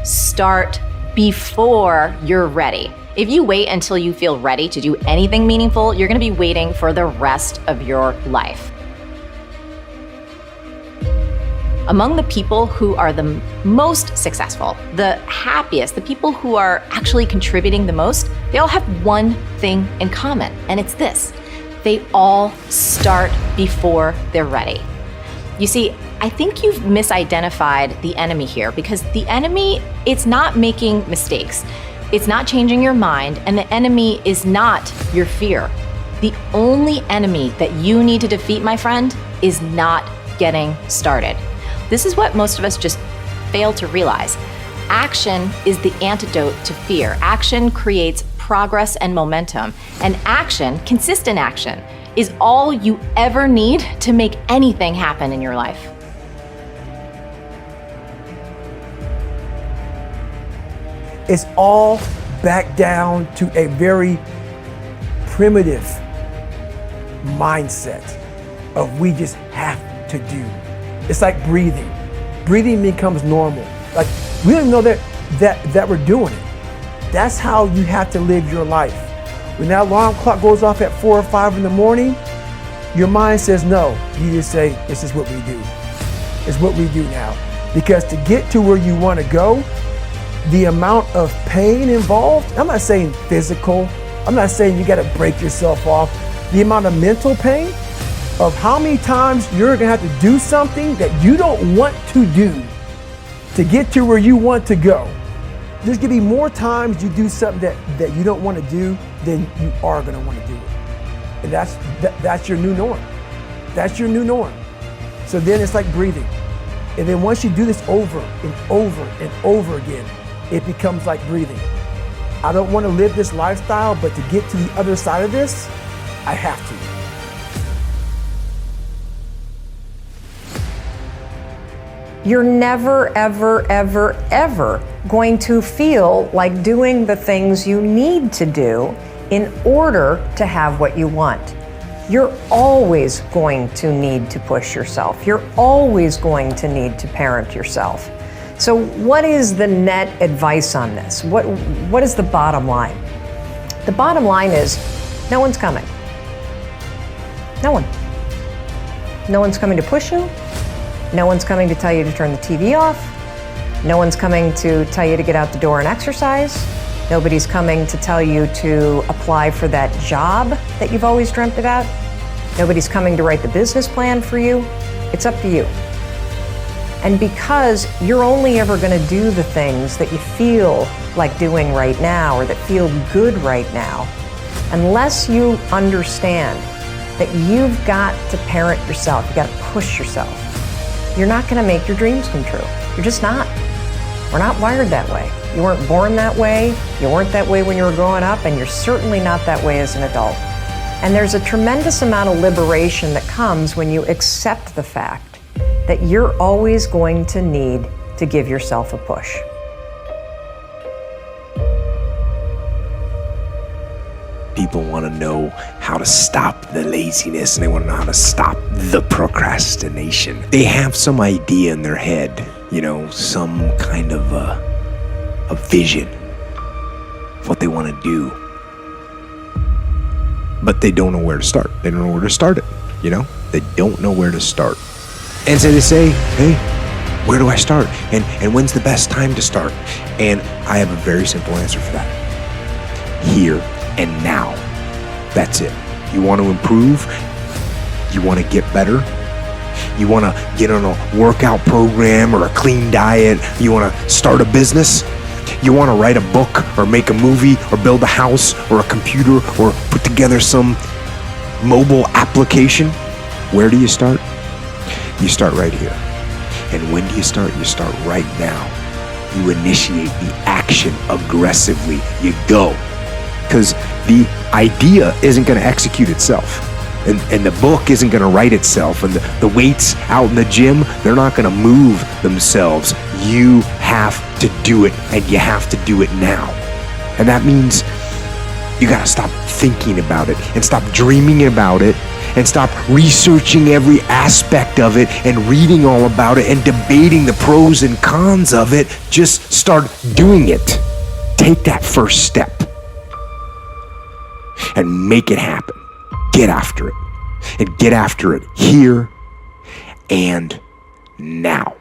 start before you're ready. If you wait until you feel ready to do anything meaningful, you're going to be waiting for the rest of your life. Among the people who are the most successful, the happiest, the people who are actually contributing the most, they all have one thing in common, and it's this: they all start before they're ready. You see, I think you've misidentified the enemy here, because the enemy, it's not making mistakes. It's not changing your mind, and the enemy is not your fear. The only enemy that you need to defeat, my friend, is not getting started. This is what most of us just fail to realize. Action is the antidote to fear. Action creates progress and momentum. And action, consistent action, is all you ever need to make anything happen in your life. It's all back down to a very primitive mindset of we just have to do. It's like breathing. Breathing becomes normal. Like we don't even know that we're doing it. That's how you have to live your life. When that alarm clock goes off at 4 or 5 in the morning, your mind says no. You just say, this is what we do. It's what we do now. Because to get to where you want to go, the amount of pain involved, I'm not saying physical, I'm not saying you got to break yourself off. The amount of mental pain of how many times you're gonna have to do something that you don't want to do to get to where you want to go. There's gonna be more times you do something that you don't want to do than you are gonna want to do it. And that's your new norm. That's your new norm. So then it's like breathing. And then once you do this over and over and over again, it becomes like breathing. I don't want to live this lifestyle, but to get to the other side of this, I have to. You're never, ever, ever, ever going to feel like doing the things you need to do in order to have what you want. You're always going to need to push yourself. You're always going to need to parent yourself. So what is the net advice on this? What is the bottom line? The bottom line is no one's coming. No one. No one's coming to push you. No one's coming to tell you to turn the TV off. No one's coming to tell you to get out the door and exercise. Nobody's coming to tell you to apply for that job that you've always dreamt about. Nobody's coming to write the business plan for you. It's up to you. And because you're only ever going to do the things that you feel like doing right now or that feel good right now, unless you understand that you've got to parent yourself, you got to push yourself, you're not going to make your dreams come true. You're just not. We're not wired that way. You weren't born that way. You weren't that way when you were growing up, and you're certainly not that way as an adult. And there's a tremendous amount of liberation that comes when you accept the fact that you're always going to need to give yourself a push. People want to know how to stop the laziness, and they want to know how to stop the procrastination. They have some idea in their head, some kind of a vision of what they want to do. But they don't know where to start. They don't know where to start it, They don't know where to start. And so they say, hey, where do I start? And when's the best time to start? And I have a very simple answer for that. Here and now. That's it. You want to improve? You want to get better? You want to get on a workout program or a clean diet? You want to start a business? You want to write a book or make a movie or build a house or a computer or put together some mobile application? Where do you start? You start right here. And when do you start? You start right now. You initiate the action aggressively. You go. Because the idea isn't going to execute itself. And the book isn't going to write itself. And the weights out in the gym, they're not going to move themselves. You have to do it, and you have to do it now. And that means you got to stop thinking about it and stop dreaming about it and stop researching every aspect of it and reading all about it and debating the pros and cons of it. Just start doing it. Take that first step and make it happen. Get after it, and get after it here and now.